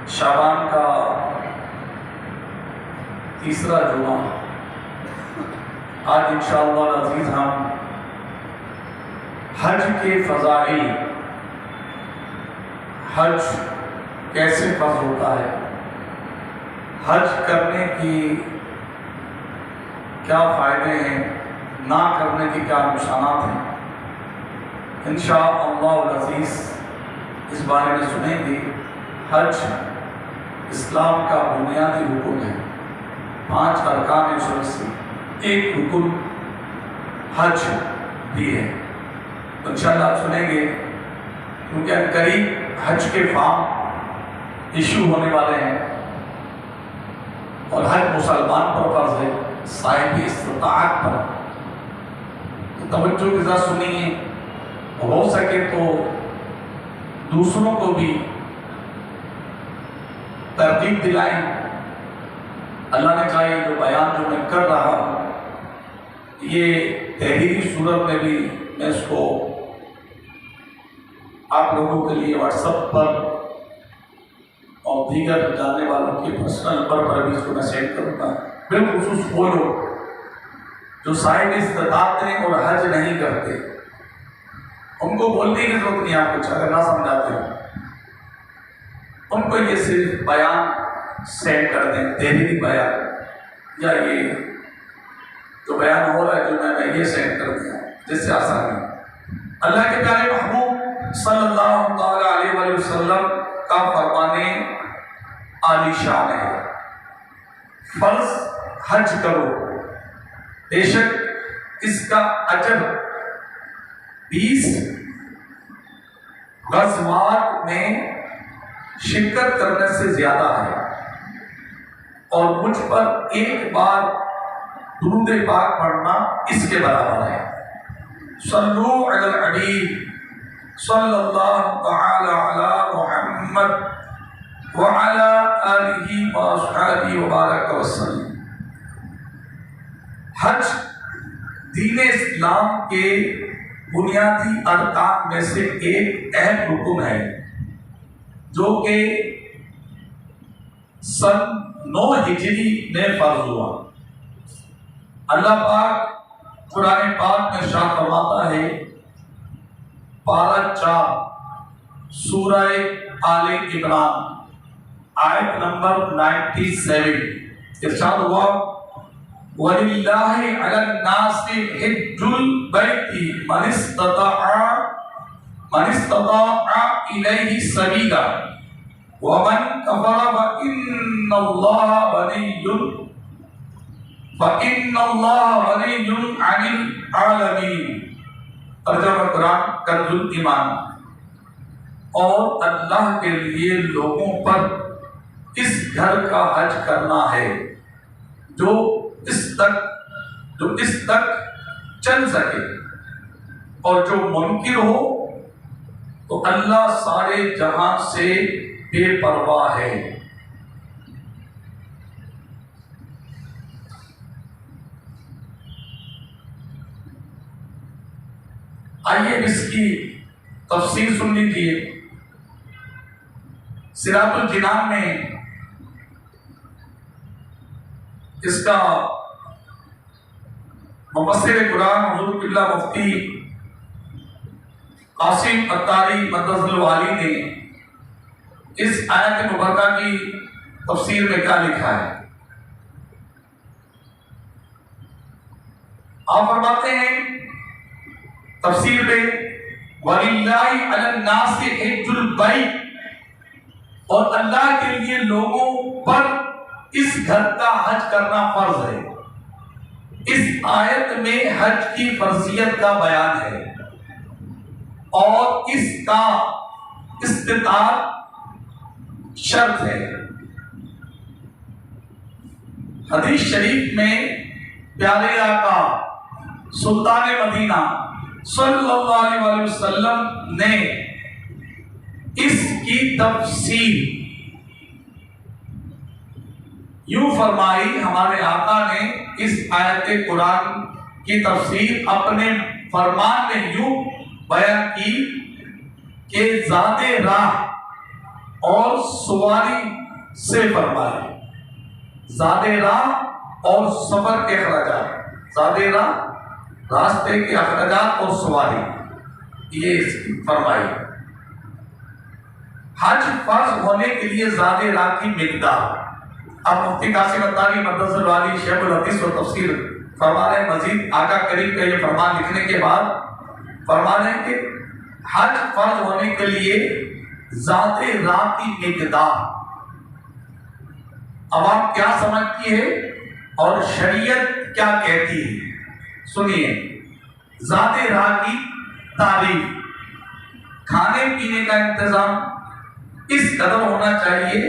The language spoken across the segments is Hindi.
शाबान का तीसरा जुमा। आज इंशाअल्लाह अज़ीज़ हम हज के फ़ज़ाइल, हज कैसे फ़र्ज़ होता है, हज करने की क्या फ़ायदे हैं, ना करने के क्या नुकसानात हैं, इंशाअल्लाह अज़ीज़ इस बारे में सुनेंगे। हज इस्लाम का बुनियादी रुकन है, 5 अरकान इस्लाम से एक रुकन हज भी है। तो इंशाअल्लाह आप सुनेंगे, क्योंकि करीब हज के फॉर्म इशू होने वाले हैं और हज मुसलमान पर फर्ज है, साहिब इस्तिताअत पर। तो तवज्जो के साथ सुनिए, हो सके तो दूसरों को भी तरकीब दिलाएं। अल्लाह ने कहा ये जो बयान जो मैं कर रहा हूँ ये तहरीरी सूरत में भी मैं इसको आप लोगों के लिए व्हाट्सएप पर और दीगर जानने वालों के पर्सनल नंबर पर भी इसको मैं सेंड करूँगा। बिलखुसूस वो लोग जो साहिब इस्तिताअत हैं और हज नहीं करते, उनको बोलने की जरूरत नहीं, आप कुछ अगर ना समझाते हो उनको ये सिर्फ बयान सेंड कर दें, तहरीरी बयान या ये जो बयान हो रहा है जो मैं ये सेंड कर दिया, जिससे आसानी है। अल्लाह के प्यारे महबूब सल्लल्लाहु अलैहि वसल्लम का फरमाने आलीशान है, फर्ज हज करो, बेशक इसका अजर 20 गज़वात में शिरकत करने से ज्यादा है और मुझ पर एक बार दुरूद पाक पढ़ना इसके बराबर है। सल्लु अलल हबीब सल्लल्लाहु तआला अला मुहम्मद व अला आलिहि व अस्हाबिहि व बारक वसल्लम। हज दीन इस्लाम के बुनियादी अरकान में से एक अहम रुकन है जो कि सन 9 हिजरी में फर्ज हुआ। अल्लाह पाक कुरान पाक में इरशाद फरमाता है, पारा 4 सूरह आले इमरान आयत नंबर 97 इरशाद हुआ, वलिल्लाहि अलन नासि हिज्जुल बैति मन इस्तताअ इलैहि सबीला वमन कफर फइन्नल्लाह गनियुन अनिल आलमीन। तर्जुमा कुरान कंजुल ईमान। और अल्लाह के लिए लोगों पर इस घर का हज करना है जो इस तक चल सके, और जो मुनकिर हो तो अल्लाह सारे जहां से बेपरवाह है। आइए इसकी तफसीर सुन लीजिए। सिरातुल जिनान में इसका मुफस्सिर कुरान हुज़ूर किबला मुफ्ती कासिम अत्तारी मददुल वाली ने इस आयत मुबारका की तफसीर में क्या लिखा है। आप फरमाते हैं तफसीर में, वलिल्लाहि अलन नासि हिज्जुल बैत, और अल्लाह के लिए लोगों पर इस घर का हज करना फर्ज है। इस आयत में हज की फर्जियत का बयान है और इसका इस्तिताअत शर्त है। हदीस शरीफ में प्यारे आका सुल्तान मदीना सल्लल्लाहु अलैहि वसल्लम ने इसकी तफसीर यूं फरमाई। हमारे आका ने इस आयत कुरान की तफसीर अपने फरमान में यूं बयान की कि ज़ाते राह और सवारी से फरमाए। ज़ादे राह और सफर के अखराजात, ज़ादे राह रास्ते के अखराजात और सवारी ये फरमाई। हज फर्ज होने के लिए ज़ादे राह की मिकदार। अब मुफ्ती कासिम अत्तारी मदरसुल वाली शेखुल हदीस व तफसीर फरमा रहे हैं, मजीद आका करीम का ये फरमान लिखने के बाद फरमा रहे हैं कि हज फर्ज होने के लिए ज़ाते राह की मिकदार। अब आप क्या समझती है और शरीयत क्या कहती है, सुनिए। ज़ाते राह की तारीफ, खाने पीने का इंतजाम इस कदर होना चाहिए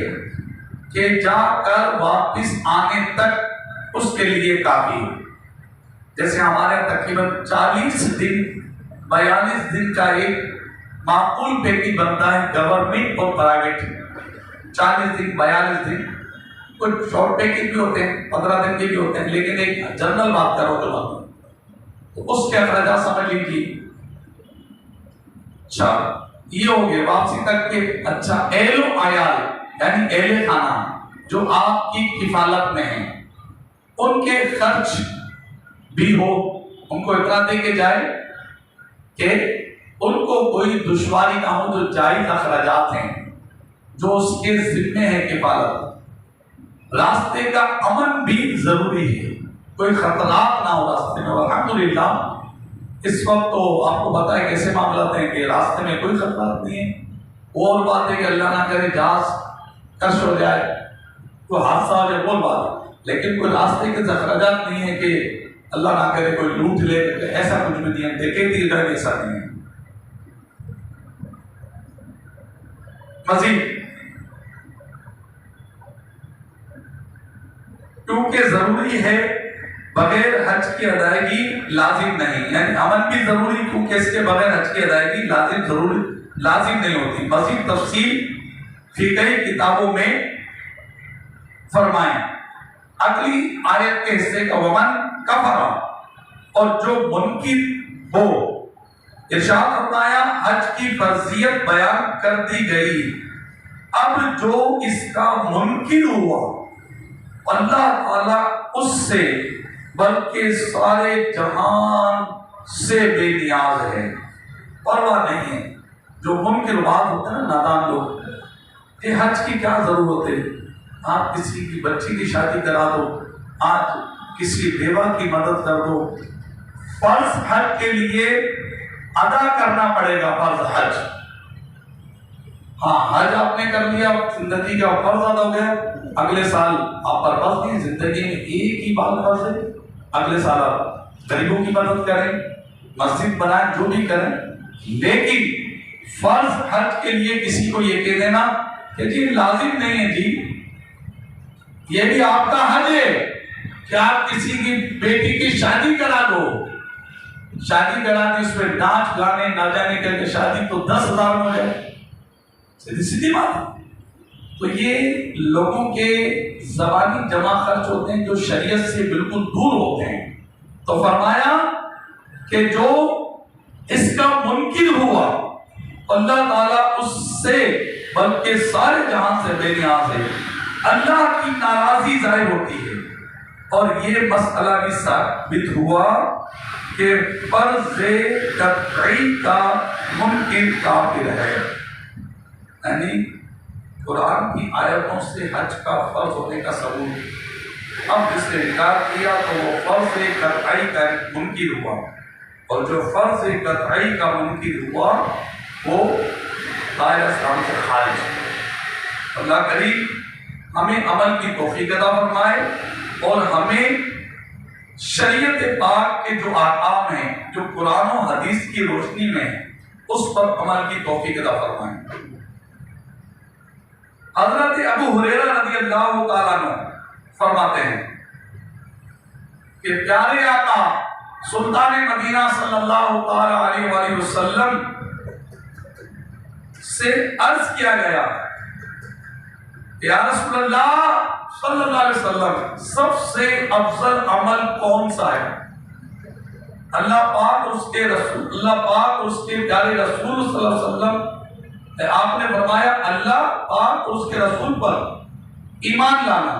कि जाकर वापस आने तक उसके लिए काफी है। जैसे हमारे तकरीबन 40 दिन 42 दिन का एक माकूल पैकेज बनता है गवर्नमेंट और प्राइवेट, 40 दिन 42 दिन, कुछ शॉर्ट पैकेज भी होते हैं 15 दिन के भी होते हैं, लेकिन एक जनरल बात करो तो उसके अखराजात समझ लीजिए। अच्छा ये हो गए वापसी तक के। अच्छा एलो आयाल यानी एले खाना जो आपकी किफालत में है, उनके खर्च भी हो, उनको इतना दे के जाए कि उनको कोई दुश्वारी ना हो, जो जायज अखराजात हैं जो उसके जिम्मे है किफालत। रास्ते का अमन भी जरूरी है, कोई खतरात ना हो रास्ते में। अल्हम्दुलिल्लाह इस वक्त तो आपको पता है कैसे मामला हैं कि रास्ते में कोई खतरा नहीं है। और बात है कि अल्लाह ना करे जहाज कश हो जाए, कोई हादसा हो जाए, बोल बात, लेकिन कोई रास्ते के अखराजात नहीं है कि अल्लाह ना करे कोई लूट ले, ऐसा कुछ भी नहीं है। देखे थी इधर ऐसा नहीं है। मजीद क्योंकि जरूरी है, बगैर हज की अदायगी लाजिम नहीं, यानी अमल भी जरूरी, क्योंकि इसके बगैर हज की अदायगी लाजिम नहीं होती। मजीद तफसील फिक़ही किताबों में फरमाएं। अगली आयत के हिस्से का वमन कफरा, और जो मुनकिर हो, इरशाद फरमाया हज की फर्जियत बयान कर दी गई। अब जो इसका मुनकिर हुआ, अल्लाह ताला उससे बल्कि सारे जहान से बेनियाज है, परवाह नहीं है। जो मुनकिर बात होता है ना, नादान लोग कि हज की क्या जरूरत है, आप किसी की बच्ची की शादी करा दो, आज किसी बेवा की मदद कर दो। फर्ज हज के लिए अदा करना पड़ेगा, फर्ज हज। हाँ हज आपने कर लिया, जिंदगी का फर्ज अदा हो गया, अगले साल आप पर बस नहीं, जिंदगी में एक ही बात फर्ज है, अगले साल आप गरीबों की मदद करें, मस्जिद बनाएं, जो भी करें। लेकिन फर्ज हज के लिए किसी को ये कह देना कि जी लाजिम नहीं है जी, ये भी आपका हज है कि आप किसी की बेटी की शादी करा दो, शादी करा दी, उसमें नाच गाने ना जाने करके शादी तो 10,000 में हो जाए, सीधी सीधी बात। तो ये लोगों के ज़बानी जमा खर्च होते हैं जो शरीयत से बिल्कुल दूर होते हैं। तो फरमाया कि जो इसका मुनकिर हुआ, अल्लाह ताला उससे बल्कि सारे जहां से बेनियाज है, अल्लाह की नाराजगी जाहिर होती है। और ये मसला भी साबित हुआ कि फर्ज़े कतई का मुनकिर काफिर है, यानी कुरान की आयतों से हज का फर्ज होने का सबूत। अब जिसने इनकार किया तो वो फर्ज़ कतई का मुनकिर हुआ, और जो फर्ज़ कतई का मुनकिर हुआ वो दायरा इस्लाम से खारिज है। अल्लाह करीम हमें अमल की तौफीक अता फरमाए और हमें शरीयत पाक के जो अहकाम हैं, जो कुरान और हदीस की रोशनी में, उस पर अमल की तौफीक अता फरमाए। हज़रत अबू हुरैरा रज़ियल्लाहु ताला अन्हु फरमाते हैं कि प्यारे आका सुल्तान मदीना सल्लल्लाहु ताला अलैहि वसल्लम से अर्ज किया गया, या रसूलल्लाह सल्लल्लाहु अलैहि वसल्लम, सबसे अफजल अमल कौन सा है? अल्लाह पाक उसके प्यारे रसूल सल्लल्लाहु अलैहि वसल्लम आपने फरमाया अल्लाह और उसके रसूल पर ईमान लाना।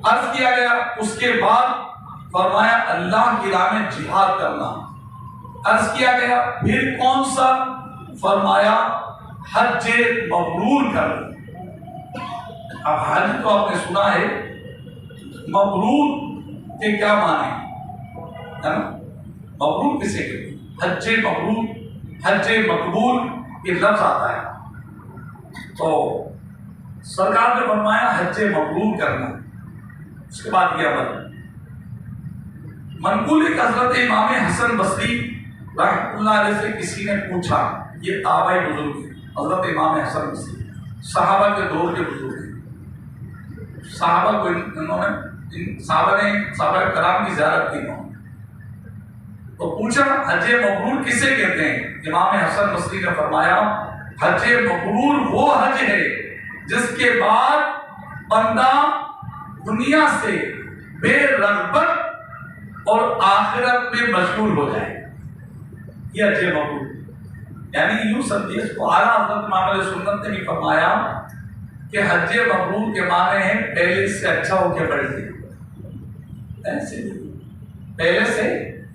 अर्ज किया गया उसके बाद फरमाया अल्लाह की राह में जिहाद करना। अर्ज किया गया फिर कौन सा? फरमाया हज मबरूर करना। अब हज तो आपने सुना है, मबरूर के क्या माने है ना? मबरूर किसे कहते हैं? हज मबरूर, हज मकबूल ये लफ्ज आता है। तो सरकार ने फरमाया हज मबरूर करना। उसके बाद यह अमल मनकूल हजरत इमाम हसन बसरी रहमतुल्लाह अलैह से किसी ने पूछा, ये ताबाई बुजुर्ग हजरत इमाम हसन बसरी सहाबा के दौर के बुजुर्ग हैं। सहाबा को इन्होंने सहाबा कराम की ज़ियारत की। तो पूछा हज मबरूर किसे कहते हैं? इमाम हसन बसरी ने फरमाया हज मबरूर वो हज है जिसके बाद बंदा दुनिया से बेरगबत और आखिरत में मशगूल हो जाए। ये हज मबरूर, यानी यूं समझिए इसको आला हज़रत इमाम अहले सुन्नत ने भी फरमाया कि हज मबरूर के माने हैं पहले से अच्छा होके बढ़ते। ऐसे पहले से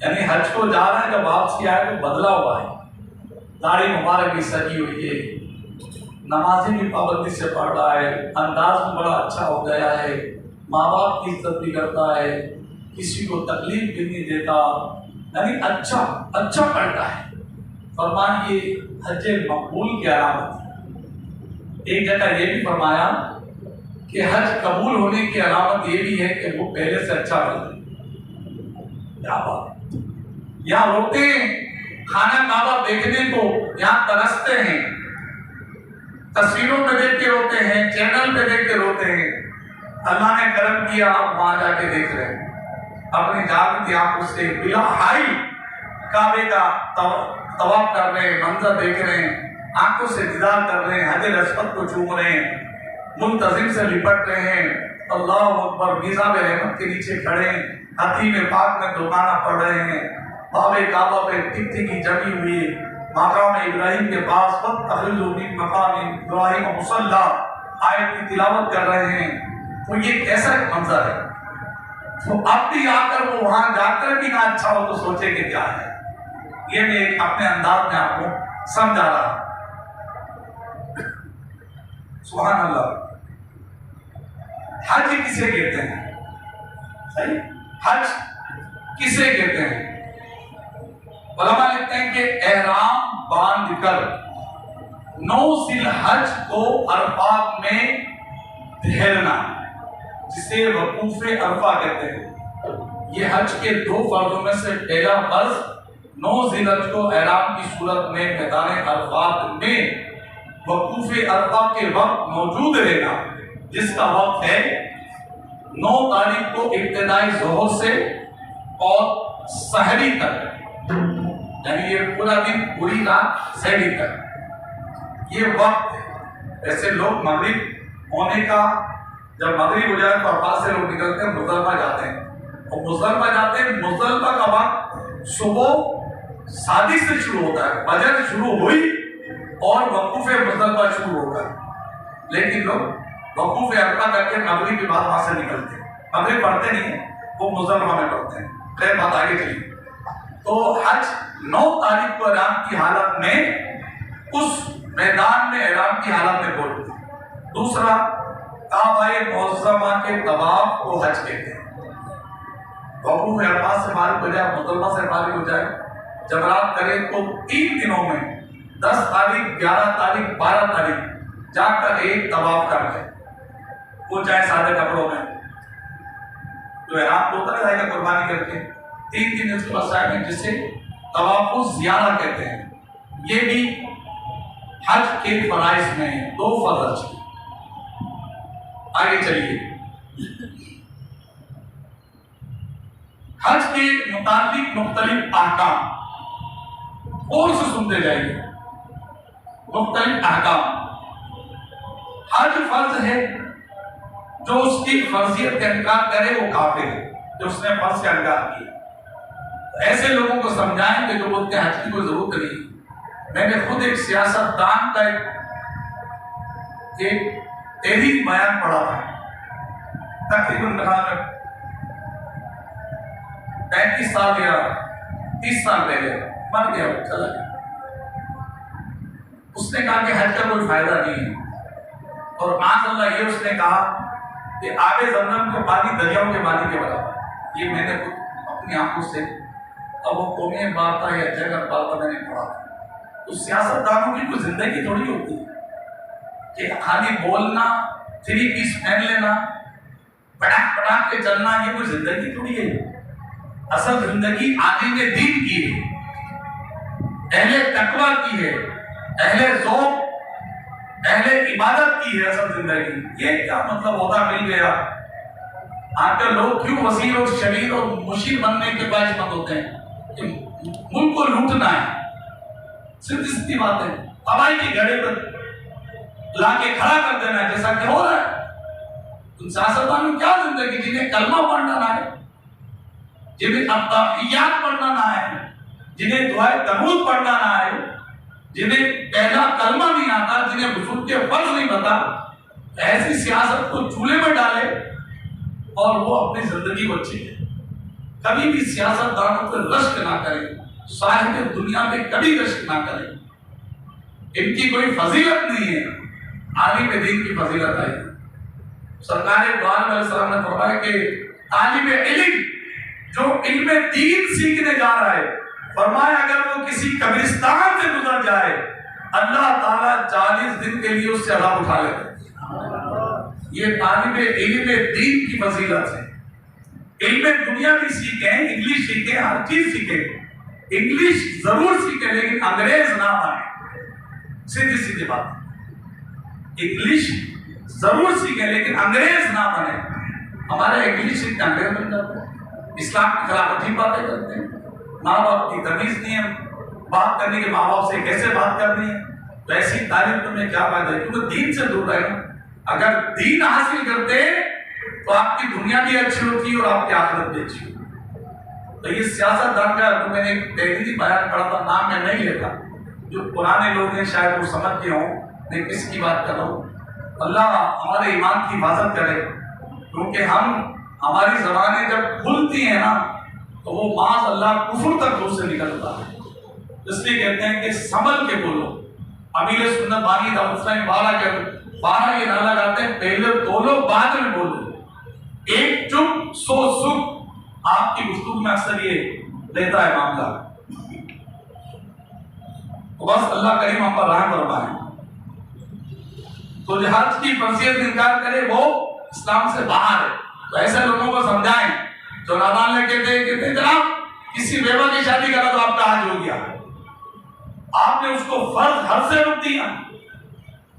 यानी हज को जा रहा है, जब वापसी आए तो बदला हुआ है, दाढ़ी मुबारक भी सजी हुई है, नमाज़ें भी पाबंदी से पढ़ रहा है, अंदाज भी बड़ा अच्छा हो गया है, माँ बाप की इज्जत भी करता है, किसी को तकलीफ भी नहीं देता, यानी अच्छा अच्छा पढ़ता है। फरमान ये हज मकबूल की अलामत। एक जगह ये भी फरमाया कि हज कबूल होने की अलामत ये भी है कि वो पहले से अच्छा पढ़ता है। क्या बात! यहाँ रोते हैं, खाना काबा देखने को यहाँ तरसते हैं, तस्वीरों में देख के रोते हैं, चैनल पे देख के रोते हैं। अल्लाह ने करम किया, आप वहां जाके देख रहे हैं, अपनी जागती आंखों से बिला हाई काबे का तवाफ कर रहे हैं, मंजर देख रहे हैं, आंखों से दीदार कर रहे हैं, हजर अस्वद को चूम रहे हैं, मुंतजिम से लिपट रहे हैं, अल्लाह अकबर मीज़ाब रहमत के नीचे खड़े हैं, हतीम पाक में दुकाना पढ़ रहे हैं, बाबे काबा पे टिकटिकी जमी हुई, मकाम इब्राहिम के पास मकाम इब्राहिम मुसल्ला आयत की तिलावत कर रहे हैं। तो ये कैसा एक मंजर है। तो अब भी आकर वो वहां जाकर भी ना अच्छा हो तो सोचे कि क्या है। ये मैं एक अपने अंदाज में आपको समझा रहा। सुभान अल्लाह। हज किसे कहते हैं? सही, हज किसे कहते हैं? उलमा लिखते हैं कि एहराम बांधकर 9 ज़िलहज को अरफात में ठहरना, जिसे वकूफ़े अरफा कहते हैं। ये हज के 2 फर्जों में से पहला फर्ज 9 ज़िलहज को एहराम की सूरत में मैदान अरफात में वकूफ़े अरफा के वक्त मौजूद रहना, जिसका वक्त है 9 तारीख को इब्तिदाई ज़ोहर से और सहरी तक, यानी ये पूरा दिन पूरी रात सहरी तक ये वक्त है। ऐसे लोग मगरिब होने का, जब मगरिब हो जाए तो अरफात से लोग निकलते हैं, मुज़दलिफा जाते हैं, और मुज़दलिफा जाते हैं, मुज़दलिफा का वक्त सुबह शादी से शुरू होता है, फजर शुरू हुई और वकूफ़े मुज़दलिफा शुरू होगा। लेकिन लोग वकूफ़े अरफा करके मगरिब के बाद वहां से निकलते हैं, मगरिब पढ़ते नहीं है, वो मुज़दलिफा में पढ़ते हैं। खैर बात आगे चली। तो हज 9 तारीख को एहराम की हालत में उस मैदान में एहराम की हालत में बोलते। दूसरा, काबाए मुअज़्ज़मा के तवाफ को हज कहते हैं। वकूफ़ अरफा से फारिग हो जाए, मुज़दलिफा से फारिग हो जाए, जमरात करे तो 3 दिनों में 10 तारीख, 11 तारीख, 12 तारीख जाकर एक तवाफ कर ले, वो चाहे सादे कपड़ों में, तो एहराम तो उतर जाएगा कुर्बानी करके। 3 दिन इसके मसाइल में जिसे तवाफ़ुज़ ज़ियारा कहते हैं। ये भी हज के फराइज़ में 2 फर्ज। आगे चलिए, हज के मुताबिक मुख्तलिफ अहकाम और से सुनते जाइए। मुख्तलिफ अहकाम। हज फर्ज है, जो उसकी फर्जियत का इनकार करे वो काफिर है, जो उसने फर्ज का इनकार किया। ऐसे लोगों को समझाएं कि जो बोलते हैं हज की कोई जरूरत नहीं। मैंने खुद एक सियासतदान का एक एक तहरीर बयान पढ़ा था, तकरीबन 35 साल या 30 साल पहले, मर गया, चला गया। उसने कहा कि हज का कोई फायदा नहीं है, और माशाअल्लाह ये उसने कहा कि आगे जमजम के पानी दरियाओं के पानी के बराबर। ये मैंने अपनी आंखों से, अब वो कौमी बात था या जगह बात था, मैंने पढ़ा। तो सियासतदानों की कोई जिंदगी थोड़ी होती है कि खाली बोलना, 3 पीस पहन लेना, पटाख पटाख के चलना, ये कोई जिंदगी थोड़ी है। असल जिंदगी आदमी ने दीन की है, अहले तकवा की है, अहले ज़ौक़, अहले इबादत की है असल जिंदगी। ये क्या मतलब होता मिल गया। आजकल लोग क्यों वज़ीर और शरीर और मुशीर बनने के ख्वाहिशमंद होते हैं कि मुल्क को लूटना है। सीधी सीधी बात है, हवाई की घड़े पर लाके खड़ा कर देना है, जैसा कि हो रहा है। उन सियासतदानों में क्या जिंदगी, जिन्हें कलमा पढ़ना ना है, जिन्हें अत्ताहियात पढ़ना ना है, जिन्हें दुआए तमूद पढ़ना ना है, जिन्हें पहला कलमा नहीं आता, जिन्हें वुज़ू के फर्ज नहीं पता, ऐसी सियासत को चूल्हे में डाले और वो अपनी जिंदगी को अच्छी है। कभी भी सियासतदानों पर रश्क ना करें, साहिब दुनिया में कभी रश्क ना करें। इनकी कोई फजीलत नहीं है, आलिम दीन की फजीलत है। सरकार ने फरमाया कि तालिब इल्म जो इल्म दीन सीखने जा रहा है, फरमाया अगर वो किसी कब्रिस्तान से गुजर जाए, अल्लाह ताला 40 दिन के लिए उससे अज़ाब उठा लेते। ये तालिब इल्म दीन की फजीलत है। इल्म दुनिया भी सीखें, इंग्लिश सीखें, हर चीज सीखें, इंग्लिश जरूर सीखें, लेकिन अंग्रेज ना बने। सीधी सीधी बात, इंग्लिश जरूर सीखें लेकिन अंग्रेज ना बने। हमारे इंग्लिश सीखते अंग्रेज बन जाते हैं, इस्लाम के खिलाफ अजीब बातें करते हैं, माँ बाप की तमीज नहीं है, बात करने के माँ बाप से कैसे बात करनी है। तो ऐसी तारीफ तुम्हें क्या फायदा है, क्योंकि दीन से दूर रहे। अगर दीन हासिल करते तो आपकी दुनिया भी अच्छी होती और आपकी आखिरत भी अच्छी होती। तो ये सियासतदान का तो मैंने एक तहरीरी बयान पढ़ा था, नाम मैं नहीं लेता, जो पुराने लोग हैं शायद वो समझ के हों, मैं किसकी बात कर रहा हूँ। अल्लाह हमारे ईमान की हिफाजत करे, क्योंकि हमारी ज़बानें जब खुलती हैं ना तो वो माज़ अल्लाह कुफ्र तक मुंह से निकलता है। इसलिए कहते हैं कि संभल के बोलो। अमीर सुन्नत बानी बारह ये ना लगाते हैं, पहले बोलो बाद में बोलो। एक चुप 100 सुख, आपकी गुफ्तगू में अक्सर ये रहता है मामला। तो बस अल्लाह करीम हम पर रहम फरमाए। तो जिहाद की फर्जियत इनकार करे वो इस्लाम से बाहर है। तो ऐसे लोगों को समझाएं जो नादान ले कहते जनाब किसी बेवा की शादी करा तो आपका हज हो गया, आपने उसको फर्ज हर से रोक दिया।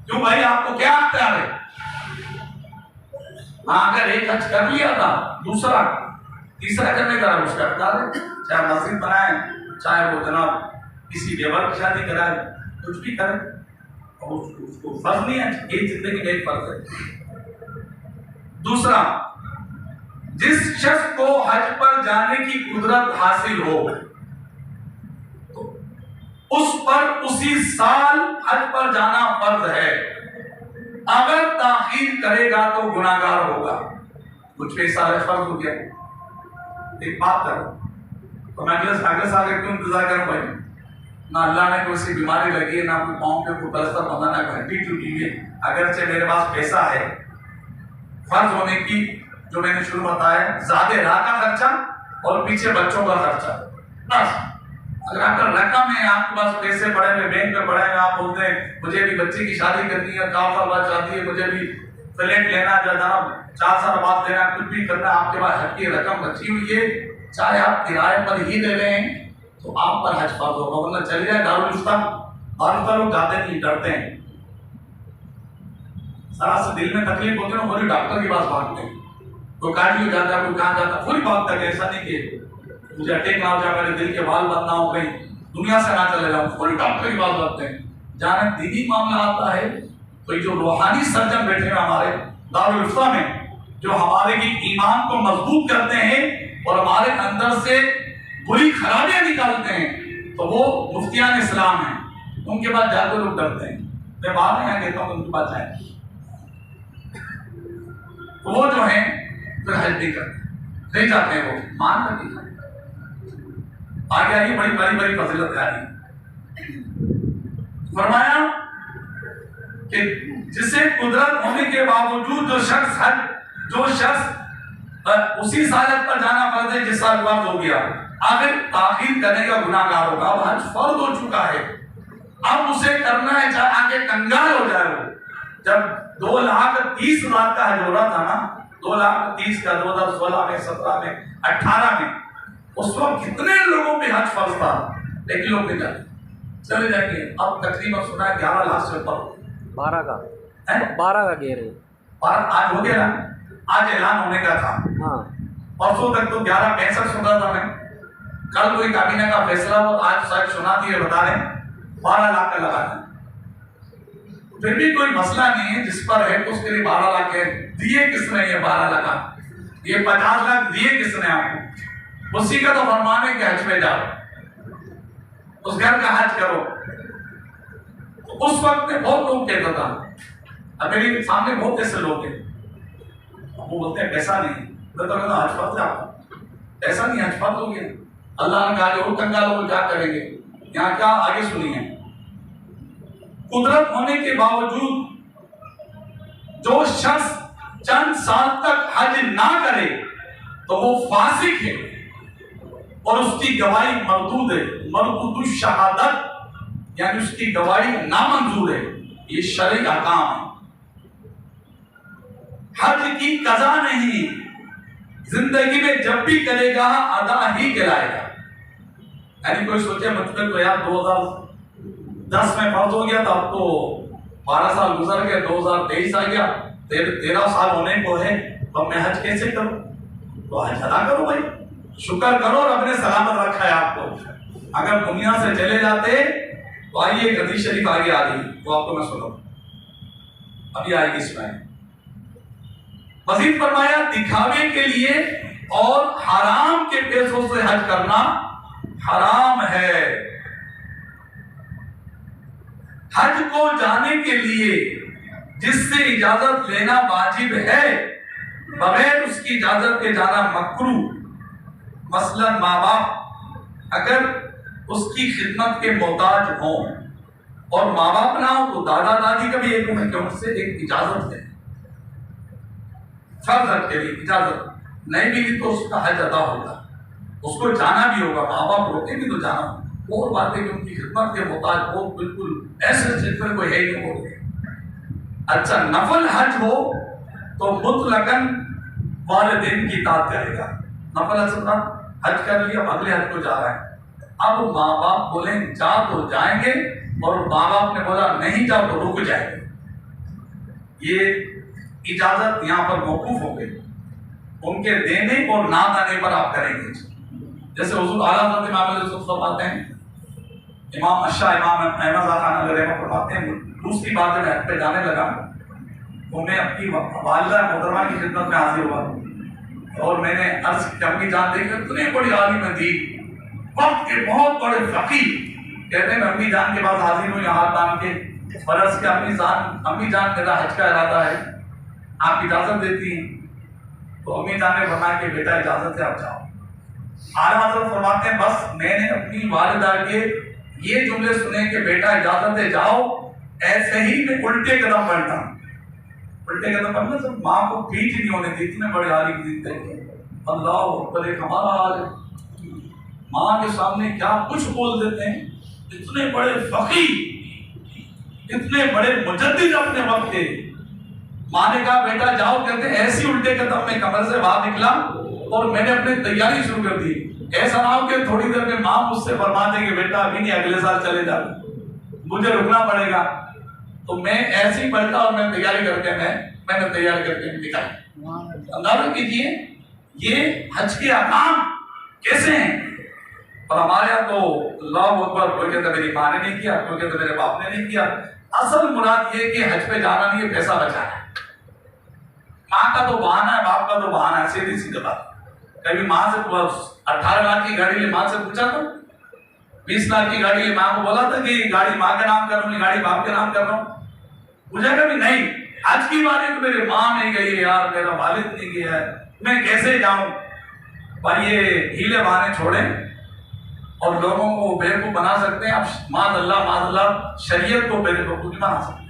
क्यों भाई, आपको क्या अख्तियार है? हाँ, अगर एक हज कर लिया था, दूसरा तीसरा करने का उसका अख्तियार है। चाहे मस्जिद बनाए, चाहे वो जनाब किसी बेवा की शादी कराए, कुछ भी करे, और उसको फर्ज नहीं है। ये जिंदगी में एक फर्ज है। दूसरा, जिस शख्स को हज पर जाने की कुदरत हासिल हो तो उस पर उसी साल हज पर जाना फर्ज है। अगर ताखीर करेगा तो गुनाहगार होगा। कुछ पैसा फर्ज हो गया, एक बात करो तो मैं अगले साल क्यों इंतजार करूं भाई? ना अल्लाह ने कोई सी बीमारी लगी है, ना कोई पाँव पे कोई प्लास्टर बना, ना घंटी टूटी हुई है। अगरचे मेरे पास पैसा है, फर्ज होने की जो मैंने शुरू बताया, ज्यादा राह का खर्चा और पीछे बच्चों का खर्चा, बस। अगर आपका रकम है, आपके पास पैसे पड़े हुए, बैंक में पड़े हुए, आप बोलते हैं मुझे भी बच्चे की शादी करनी है, 4 साल बाद शादी है, मुझे भी फ्लैट लेना है, 4 साल बाद लेना, कुछ भी करना, आपके पास हज की रकम बची हुई है, चाहे आप किराए पर ही ले रहे हैं तो आप पर हज फर्ज होगा। वरना चल जाए दारुल इफ्ताह, लोग जाते नहीं, डरते हैं, सारा से दिल में तकलीफ होती है, पूरी डॉक्टर के पास भागते हैं। कोई कार्डियो जाता है, कोई कहाँ जाता है, पूरी भागता है। ऐसा नहीं कि मुझे अटैक ना हो जाए, मेरे दिल के बाल बंद ना हो, कहीं दुनिया से ना चले जाऊं, पूरी डॉक्टर की बात भागते हैं। जहाँ दीनी मामला आता है तो ये जो रूहानी सर्जन बैठे हैं हमारे दारुल इफ्ताह में, जो हमारे की ईमान को मजबूत करते हैं और हमारे अंदर से बुरी खराबियां निकालते हैं, तो वो मुफ्तियान इस्लाम हैं। उनके पास जाकर लोग डरते हैं। मैं बात यहाँ कहता हूँ उनके पास जाए, तो वो जो है फिर हज नहीं करते, नहीं जाते हैं, वो मान कर नहीं जाते। आगे आगे बड़ी बड़ी बड़ी फजीलत है आगे। फरमाया कि जिसे कुदरत होने के बावजूद जो शख्स उसी सालत पर जाना फर्ज है जिस साल फर्ज हो गया, अगर ताखीर करने का गुनाहगार होगा। अब हज फर्ज हो चुका है, अब उसे करना है चाहे आगे कंगाल हो जाए। वो जब 2,30,000 का हज हो रहा था ना, 2,30,000 का 2016 में, 17 में, 18 में, उस वक्त कितने लोगों पे हज फर्ज था, लेकिन लोग नहीं जाते, चले जाएंगे। अब तकरीबन सुना है 11 लाख से ऊपर 12 का है, 12 का कह रहे हैं। आज हो गया, आज ऐलान होने का था। हाँ, परसों तक तो 11,65 सुना था मैं, कल कोई काबीना का फैसला हो, आज शायद सुना दिए बता रहे 12 लाख का लगा है। फिर भी कोई मसला नहीं है, जिस पर है तो उसके लिए 12 लाख है। दिए किसने ये 12 लाख? ये 50 लाख दिए किसने आपको? उसी का तो फरमान है कि हज में जाओ, उस घर का हज करो। तो उस वक्त में बहुत लोग कहता था, अब मेरे सामने बहुत ऐसे लोग हैं, वो बोलते हैं पैसा नहीं, मैं तो कहता हज फर्ज है आपका, पैसा नहीं हज फर्ज हो गया। अल्लाह ने कहा जो कंगाल लोग क्या करेंगे? यहाँ क्या आगे सुनिए, कुदरत होने के बावजूद जो शख्स चंद साल तक हज ना करे तो वो फासिक है और उसकी गवाही मरदूद है, मरदूद शहादत, यानी उसकी गवाही नामंजूर है। ये शरई अहकाम है। हज की कज़ा नहीं, जिंदगी में जब भी करेगा अदा ही कहलाएगा। यानी कोई सोचे मतलब तो यार 2010 में फर्ज हो गया था, अब तो 12 साल गुजर गए, 2023 आ गया, 13 साल होने को है, तो मैं हज कैसे करूं? तो हज अदा करो भाई, शुक्र करो रब ने सलामत रखा है आपको। अगर दुनिया से चले जाते तो आइए एक हदीस शरीफ आगे आ रही, वो आपको मैं सुनाऊं, अभी आएगी इसमें। मजीद फरमाया, दिखावे के लिए और हराम के पैसों से हज करना हराम है। हज को जाने के लिए जिससे इजाजत लेना वाजिब है, बगैर उसकी इजाजत के जाना मकरूह। मसलन माँ बाप अगर उसकी खिदमत के मोहताज हों और माँ बाप ना हो तो दादा दादी का भी एक उम्र की उम्र से एक इजाजत है, फर्ज हज के लिए इजाजत नहीं मिली तो उसका हज अदा होगा, उसको जाना भी होगा। माँ बाप रोके भी तो जाना, और बातें कि उनकी खिदमत के मोहताज हो, बिल्कुल ऐसे जिक्र कोई है नहीं बोलते। अच्छा, नफल हज हो तो मुतलकन वालिदैन की इताअत करेगा। नफल हज कर लिया, अगले हज को जा रहा है, अब माँ बाप बोले जा तो जाएंगे और माँ बाप ने बोला नहीं जाओ तो रुक जाएंगे, ये इजाजत यहाँ पर मौकूफ हो गई। उनके देने और ना देने पर आप करेंगे। जैसे हुजूर आला हज़रत इमाम यूसुफ फरमाते हैं, इमाम अशा इमाम अहमद खान फरमाते हैं, दूसरी बार जब हज पे जाने लगा तो मैं अपनी वालिदा मोहतरमा की खिदमत में हाजिर हुआ और मैंने अर्ज की अम्मी जान देखकर इतने बड़ी आलिम दी, वक्त के बहुत बड़े फकीह, कहते हैं अम्मी जान के पास हाजिर हुई हाथ बांध के, फर्ज के अम्मी जान मेरा हज का इरादा है, आप इजाजत देती हैं? तो अम्मी जान ने फरमाया कि बेटा इजाजत है, आप जाओ। आला हज़रत फरमाते हैं बस मैंने अपनी वालिदा के ये जुमले सुने कि बेटा इजाजत है जाओ, ऐसे ही मैं उल्टे कदम बढ़ता। उल्टे कदम बढ़ना सब माँ को पीठ नहीं होने दी, इतने बड़े आलिम जिंदगी, अल्लाह अकबर, एक हमारा हाल है, माँ के सामने क्या कुछ बोल देते हैं, इतने बड़े फकीह, इतने बड़े मुजद्दिद अपने वक्त के। माँ ने कहा बेटा जाओ, कहते ऐसी उल्टे कदम में कमर से बाहर निकला और मैंने अपनी तैयारी शुरू कर दी। ऐसा ना हो कि थोड़ी देर में माँ मुझसे फरमा दे कि बेटा अभी नहीं अगले साल चले जा, मुझे रुकना पड़ेगा। तो मैं ऐसे ही बैठा और मैं तैयारी करके मैंने तैयारी करके निकाली। अंदाजा कीजिए ये हज के अहकाम कैसे हैं। और हमारे यहाँ तो अल्लाहु अकबर, कोई कहता मेरी माँ ने नहीं किया, कोई कहता मेरे बाप ने नहीं किया। असल मुराद ये कि हज पे जाना नहीं है, पैसा बचाना है। माँ का तो बहाना है, बाप का तो बहाना है, सीधी सीधी बात। कभी माँ से 18 लाख की गाड़ी ले माँ से पूछा तो 20 लाख की गाड़ी ले माँ को बोला था कि गाड़ी माँ के नाम कर रहा हूँ, गाड़ी बाप के नाम कर रहा हूँ? पूछा कभी नहीं। हज की बारी तो मेरी माँ नहीं गई है यार, मेरा वालिद नहीं गया है, मैं कैसे जाऊं। भाई ये हीले बहाने छोड़ें और लोगों को बेवकूफ बना सकते हैं आप। माज़अल्लाह शरीयत को बेवकूफ नहीं बना सकते।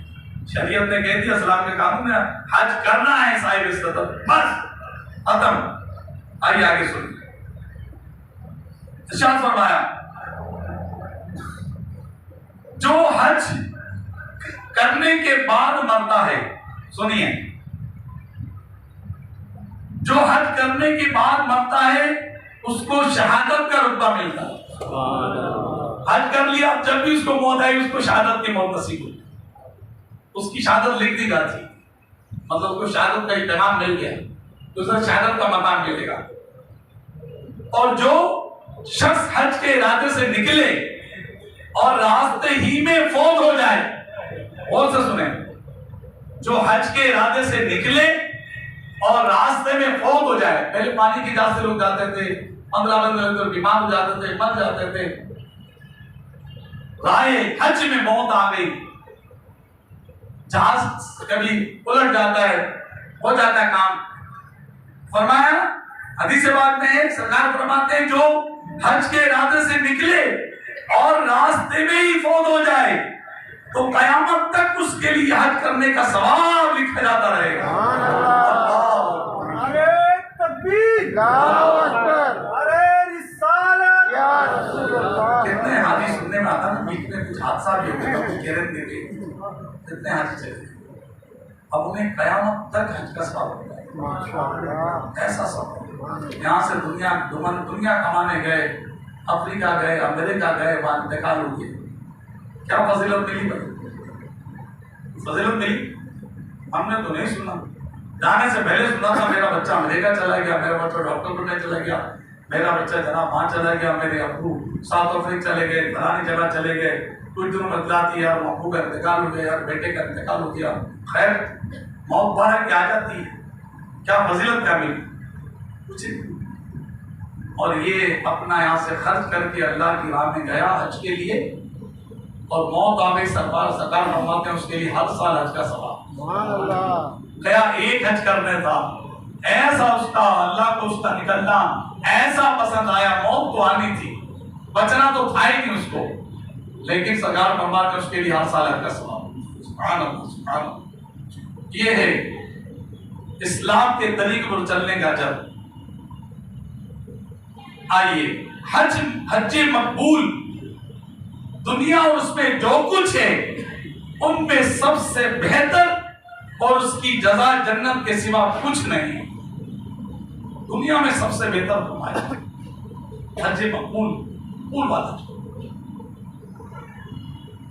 शरीयत ने कह दिया, इस्लाम के कानून में हज करना है साहिब इस्तेताब, बस खत्म। आइए आगे सुनिए। इरशाद फरमाया, जो हज करने के बाद मरता है, सुनिए, जो हज करने के बाद मरता है उसको शहादत का रुतबा मिलता है। हज कर लिया, जब भी उसको मौत आई उसको शहादत की मौत नसीब हुई, उसकी शहादत लिख दी जाती, मतलब उसको शहादत का इत्मीनान मिल गया, दूसरा शहादत का मकाम मिलेगा। और जो शख्स हज के इरादे से निकले और रास्ते ही में फौत हो जाए, और से सुने, जो हज के इरादे से निकले और रास्ते में फौत हो जाए, पहले पानी की जहाज से लोग जाते थे, 15 दिन बीमार हो जाते थे, मर जाते थे, राहे हज में मौत आ गई, जहाज कभी उलट जाता है, हो जाता है काम। फरमाया, हदीस बात में है, सरकार फरमाते हैं जो हज के इरादे से निकले और रास्ते में ही फौत हो जाए तो कयामत तक उसके लिए हज करने का सवाब लिखा जाता रहेगा। कितने हादीस सुनने में आता ना, बीच में कुछ हादसा भी हो गया, कितने हादसे चले, अब उन्हें कयामत तक हज का सवाब होता है। ऐसा सब यहाँ से दुनिया कमाने गए, अफ्रीका गए, अमेरिका गए, वहां इंतकाल हो गए, क्या फजीलत मिली? फजीलत मिली? हमने तो नहीं सुना। जाने से पहले सुना था मेरा बच्चा अमेरिका चला गया, मेरा बच्चा डॉक्टर बनने चला गया, मेरा बच्चा जनाब वहां चला गया, मेरे अब्बू साउथ अफ्रीका चले गए, फलानी जगह चले गए, कुछ दिनों बदलाती यार, अब्बू का इंतकाल हो गया यार, बेटे का इंतकाल हो गया। खैर, मौत बारह की आ जाती है, क्या फजीलत क्या मिली? कुछ नहीं। और ये अपना यहाँ से खर्च करके अल्लाह की राह में गया हज के लिए, और मौत आ गई, सरकार फरमाते हैं उसके लिए हर साल हज का सवाब। गया एक हज करने था, ऐसा उसका अल्लाह को उसका निकलना ऐसा पसंद आया, मौत तो आनी थी, बचना तो था ही नहीं उसको, लेकिन सरकार फरमाते हैं उसके लिए हर साल हज का सवाब। सुभान अल्लाह, सुभान अल्लाह। ये है इस्लाम के तरीके पर चलने का जब। आइए, हज मकबूल, दुनिया और उसमें जो कुछ है उनमें सबसे बेहतर और उसकी जजा जन्नत के सिवा कुछ नहीं। दुनिया में सबसे बेहतर फरमाया हज मकबूल वाला।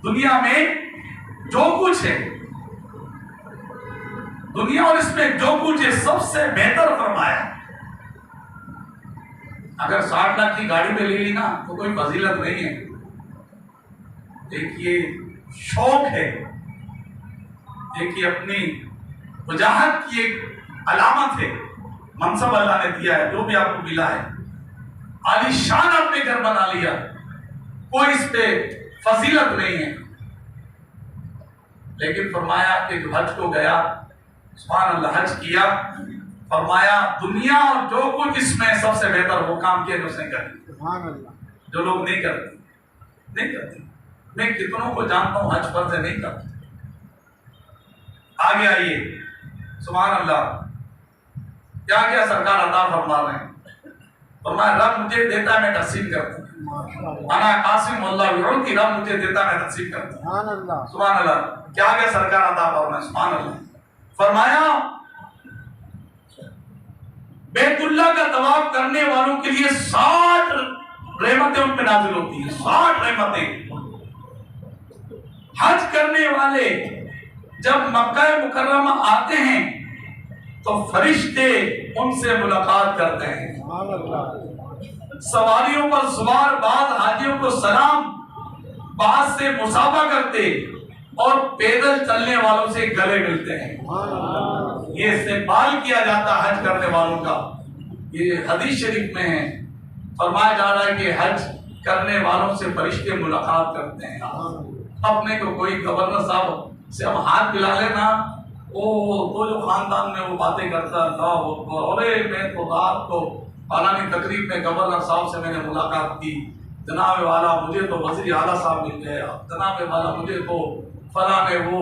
दुनिया में जो कुछ है, दुनिया और इसमें जो कुछ है सबसे बेहतर फरमाया। अगर 60 लाख की गाड़ी पे ले ली ना तो कोई फजीलत नहीं है, देखिए शौक है, देखिए अपनी वजाहत की एक अलामत है, मनसब अल्लाह ने दिया है, जो भी आपको मिला है आलीशान अपने घर बना लिया, कोई इस पे फजीलत नहीं है। लेकिन फरमाया कि जो हज को गया, सुभान अल्लाह, हज किया, फरमाया दुनिया और जो कुछ इसमें सबसे बेहतर वो काम किया जो उसने कर, जो लोग नहीं करते। मैं कितनों को जानता हूं हज पर से नहीं करते। आगे आइए, सुभान अल्लाह, क्या क्या सरकार अता फरमा रहे हैं। फरमाया रब मुझे देता मैं तकसीम करता हूं, अना कासिम अल्लाह की, रब मुझे देता मैं तकसीम करता हूं। सुभान अल्लाह, क्या क्या सरकार अता फरमाए। सुभान अल्लाह, फरमाया बैतुल्लाह का तवाफ करने वालों के लिए 60 रहमतें उन पे नाजिल होती हैं, 60 रहमतें। हज करने वाले जब मक्का मुकर्रमा आते हैं तो फरिश्ते उनसे मुलाकात करते हैं, सवारियों पर सवार बाद हाजियों को सलाम, बाद से मुसाफा करते और पैदल चलने वालों से गले मिलते हैं। ये इस्तेमाल किया जाता हज करने वालों का। ये हदीस शरीफ में है, फरमाया जा रहा है कि हज करने वालों से फरिश्ते मुलाकात करते हैं। अपने को कोई गवर्नर साहब से हम हाथ मिला लेना, वो जो खानदान में वो बातें करता है, अल्लाह अकबर, अरे मैं तो रात को फलानी तकरीब में गवर्नर साहब से मैंने मुलाकात की, जनाब वाला मुझे तो वज़ीर आला साहब मिल गया, जनाब वाला मुझे तो फला ने वो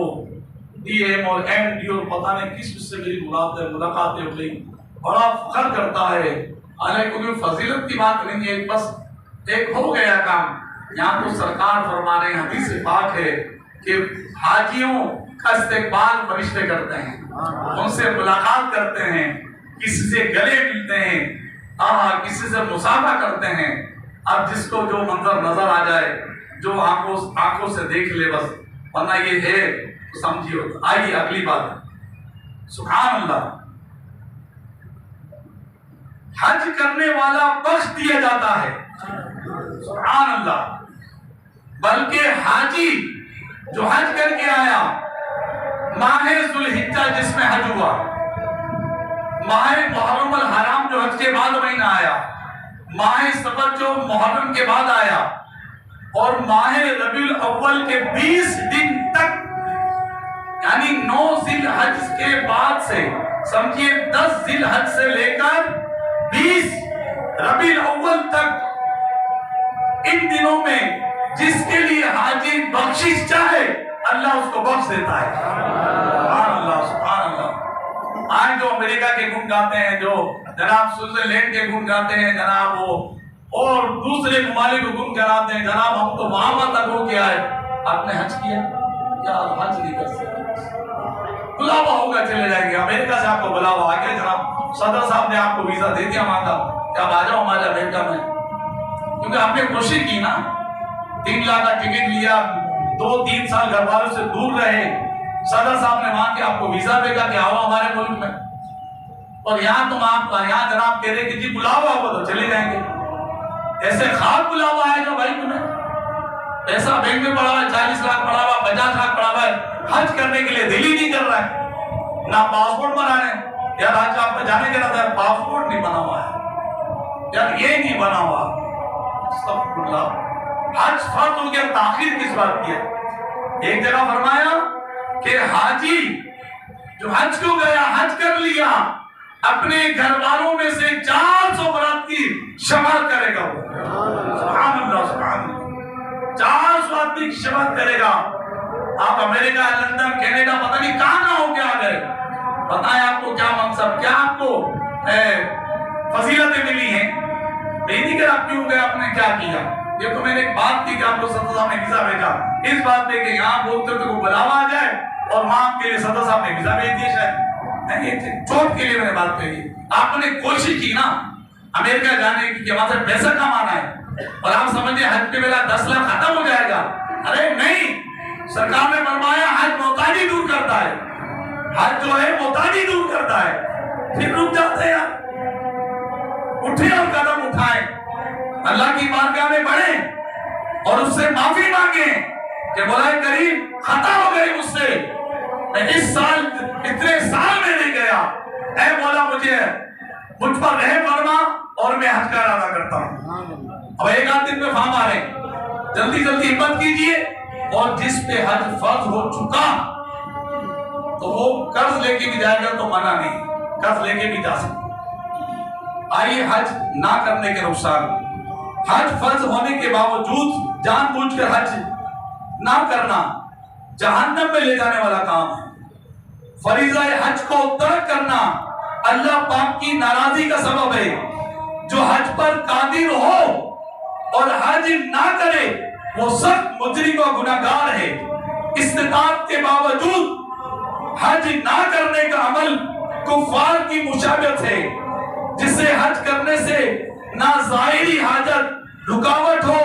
DM और MD और पता नहीं किस से मेरी मुलाकातें हो गई, बड़ा फख्र करता है। हालांकि कोई फजीलत की बात नहीं है, बस एक हो गया काम। यहाँ तो सरकार फरमा रहे हैं, हदीस पाक है कि हाजियों का इस्तेकबाल फरिश्ते करते हैं, उनसे मुलाकात करते हैं, किसी से गले मिलते हैं, किसी से मुसाफा करते हैं। अब जिसको जो मंजर नजर आ जाए, जो आंखों से देख ले बस, वरना ये है तो समझिए। आइए अगली बात, सुभान अल्लाह, हज करने वाला बख्श दिया जाता है, सुभान अल्लाह। बल्कि हाजी जो हज करके आया, माह जुल्हिज्जा जिसमें हज हुआ, माह मुहर्रम अल हराम जो हज के बाद महीना आया, माह सफर जो मुहर्रम के बाद आया, और माह रबीउल अव्वल के 20 दिन तक, यानी 9 जिलहज के बाद से समझिए 10 जिलहज से लेकर 20 रबीउल अव्वल तक, इन दिनों में जिसके लिए हाजी बख्शिश चाहे अल्लाह उसको बख्श देता है। सुभान अल्लाह, सुभान अल्लाह। आज जो अमेरिका के गुण गाते हैं, जो जनाब स्विट्जरलैंड के गुण गाते हैं, जनाब वो और दूसरे ममालिक को गुण कराते हैं, जनाब हम तो वहां तक हो गया है। आपने हज किया क्या? हज नहीं कर सकते, बुलावा होगा चले जाएंगे। अमेरिका से आपको बुलावा आ गया, जनाब सदर साहब ने आपको वीजा दे दिया वहां का, क्या आ जाओ हमारे अमेरिका में, क्योंकि आपने कोशिश की ना, 3 लाख का टिकट लिया, 2-3 साल घर वालों से दूर रहे, सदर साहब ने वहां के आपको वीजा भेजा कि आओ हमारे मुल्क में, और यहाँ तुम आप यहाँ जनाब कह रहे कि जी बुलावा होगा तो चले जाएंगे। ऐसे खास बुलावा आएगा भाई तुम्हें, पैसा बैंक में पड़ा हुआ है, 40 लाख पड़ा हुआ, 50 लाख पड़ा हुआ है, हज करने के लिए दिल ही नहीं कर रहा है, ना पासपोर्ट बनाने, यार आज आपको जाने के ना पासपोर्ट नहीं बना हुआ है, यार ये नहीं बना हुआ, सब हज फर्ज हो गया, ताखीर किस बात की है? एक जगह फरमाया कि हाजी जो हज को गया, हज कर लिया, अपने घर वालों में से 400 बरात की शफाअत करेगा, सुभान अल्लाह, सुभान अल्लाह, 400 आदमी की शफाअत करेगा। आप अमेरिका, लंदन, कनाडा, पता नहीं कहां हो क्या गए, बताएं आपको क्या मनसब, क्या आपको फजीलतें मिली हैं, नहीं कर आप क्यों गए, आपने क्या किया? ये तो मैंने एक बात की कि आपको सदर साहब ने वीजा भेजा, इस बात पे कि यहाँ बोलते हो तो बुलावा आ जाए, और वहां के लिए सदर साहब ने वीजा भेज दिया शायद, नहीं चोट के लिए मैंने बात कही। आपने कोशिश की ना अमेरिका जाने की, वहां से पैसा कमाना है, और आप समझिए हज के बेला 10 लाख खत्म हो जाएगा। अरे नहीं, सरकार ने फरमाया हज मोहताजी दूर करता है, हज जो है मोहताजी दूर करता है। फिर रुक जाते हैं यार, उठे और कदम उठाए, अल्लाह की बारगाह में बढ़े और उससे माफी मांगे कि बोला करीम खता हो गई मुझसे, मैं इस साल इतने साल में नहीं गया, ऐ मौला मुझ पर रहम फरमा और मैं हज का इरादा करता हूँ। अब एक आध दिन में फार्म आ रहे, जल्दी जल्दी हिम्मत कीजिए, और जिस पे हज फर्ज हो चुका तो वो कर्ज लेके भी जाएगा तो मना नहीं, कर्ज लेके भी जा सकता। आइए हज ना करने के नुकसान, हज फर्ज होने के बावजूद जानबूझकर हज ना करना जहन्नम में ले जाने वाला काम है। फरीज़ा हज को तर्क करना अल्लाह पाक की नाराजगी का सबब है। जो हज पर कादिर हो और हज ना करे वो सब मुजरिम और गुनाहगार है। इस्तिताअत के बावजूद हज ना करने का अमल कुफार की मुशाबहत है, जिसे हज करने से ना ज़ाहिरी हाजत रुकावट हो,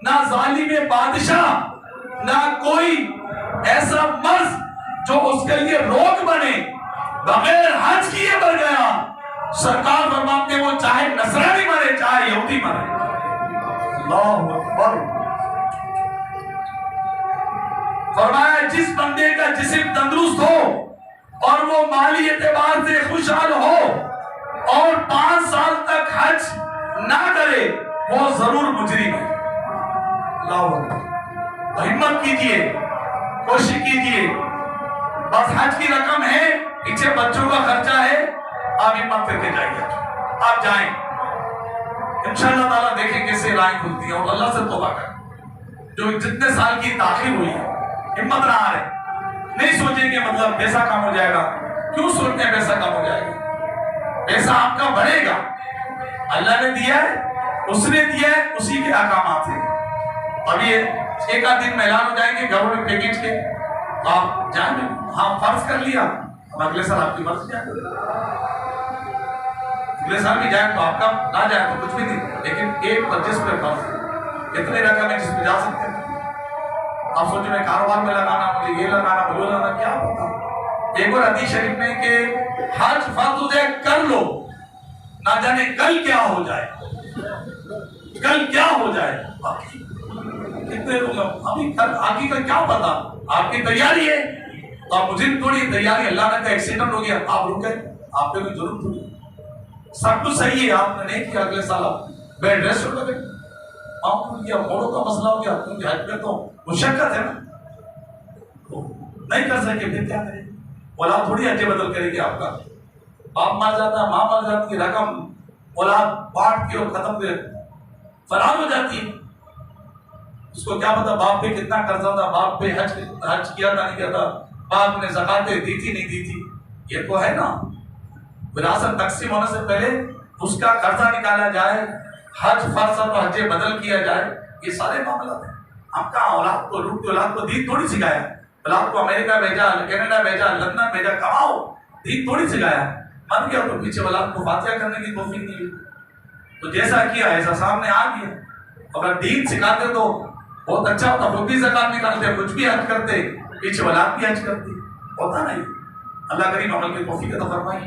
ना जालिम बादशाह, ना कोई ऐसा मर्ज जो उसके लिए रोक बने, बगैर हज किए मर गया। सरकार फरमाते वो चाहे नसरानी मरे चाहे यहूदी मरे। अल्लाहु अकबर। फरमाया जिस बंदे का जिस्म तंदुरुस्त हो और वो माली एतबार से खुशहाल हो और 5 साल तक हज ना करे वो जरूर मुजरिम है। अल्लाहु अकबर। हिम्मत कीजिए, कोशिश कीजिए, बस हज की रकम है, पीछे बच्चों का खर्चा है, आप हिम्मत करके जाइए, आप जाएं, इंशाअल्लाह ताला देखें कैसे राह खुलती है। और अल्लाह से तौबा करें, जो जितने साल की ताखिर हुई है, हिम्मत ना हारे, नहीं सोचेंगे मतलब पैसा कम हो जाएगा। क्यों सोचते हैं पैसा कम हो जाएगा? पैसा आपका बढ़ेगा, अल्लाह ने दिया है, उसने दिया है, उसी के अहकामात हैं। अभी एक आध दिन में ऐलान हो जाएंगे गवर्नमेंट पैकेज के, तो आप जाएंगे। हाँ, फर्ज कर लिया, अब अगले साल आपकी मर्जी है, अगले साल भी जाए तो आपका, ना जाए तो कुछ भी नहीं, लेकिन एक परचेस पे फर्ज कितने रकम है जिसमें जा सकते हैं। आप सोचो मैं कारोबार में लगाना, मुझे ये लगाना, वो लगाना, क्या पता। एक और हदीस शरीफ में कि हज फर्ज हो जाए कर लो, ना जाने कल क्या हो जाए, कल क्या हो जाए। कितने लोग अभी कल आगे का क्या पता, आपकी तैयारी है तो आप, मुझे थोड़ी तैयारी, अल्लाह ने कहा एक्सीडेंट हो गया, आप रुक गए, आपने कोई जरूरत थोड़ी, सब कुछ सही है, आपने नहीं किया, अगले साल आप बेड रेस्ट हो गए, किया, मोड़ों का मसला हो गया, क्योंकि हज में तो मुशक्कत है ना, तो नहीं कर सके, फिर क्या करें? औलाद थोड़ी हज बदल करेगी आपका, बाप मर जाता है, माँ मर जाती है, रकम औलाद बांट के और खत्म कर फरार हो जाती है। उसको क्या पता बाप पे कितना कर्जा था, बाप पे हज किया था नहीं किया था, बाप ने ज़कातें दी थी नहीं दी थी, ये तो है ना। विरासत तकसीम होने से पहले उसका कर्जा निकाला जाए, हज फर्ज तो हज बदल किया जाए, ये सारे मामला हैं। हम कहाँ औलाद को लूट के औलाद को दीन थोड़ी सिखाया, औलाद को अमेरिका भेजा, कनाडा भेजा, लंदन भेजा, कमाओ, दीन थोड़ी सिखाया। मर गया तो पीछे औलाद को फातिहा करने की तौफीक नहीं हुई, तो जैसा किया ऐसा सामने आ गया। अगर दीन सिखाते तो बहुत अच्छा होता, खुद भी ज़कात निकालते, कुछ भी हज करते, पीछे औलाद भी हज करती, होता नहीं। अल्लाह करीम अमल की तौफीक अता फरमाए।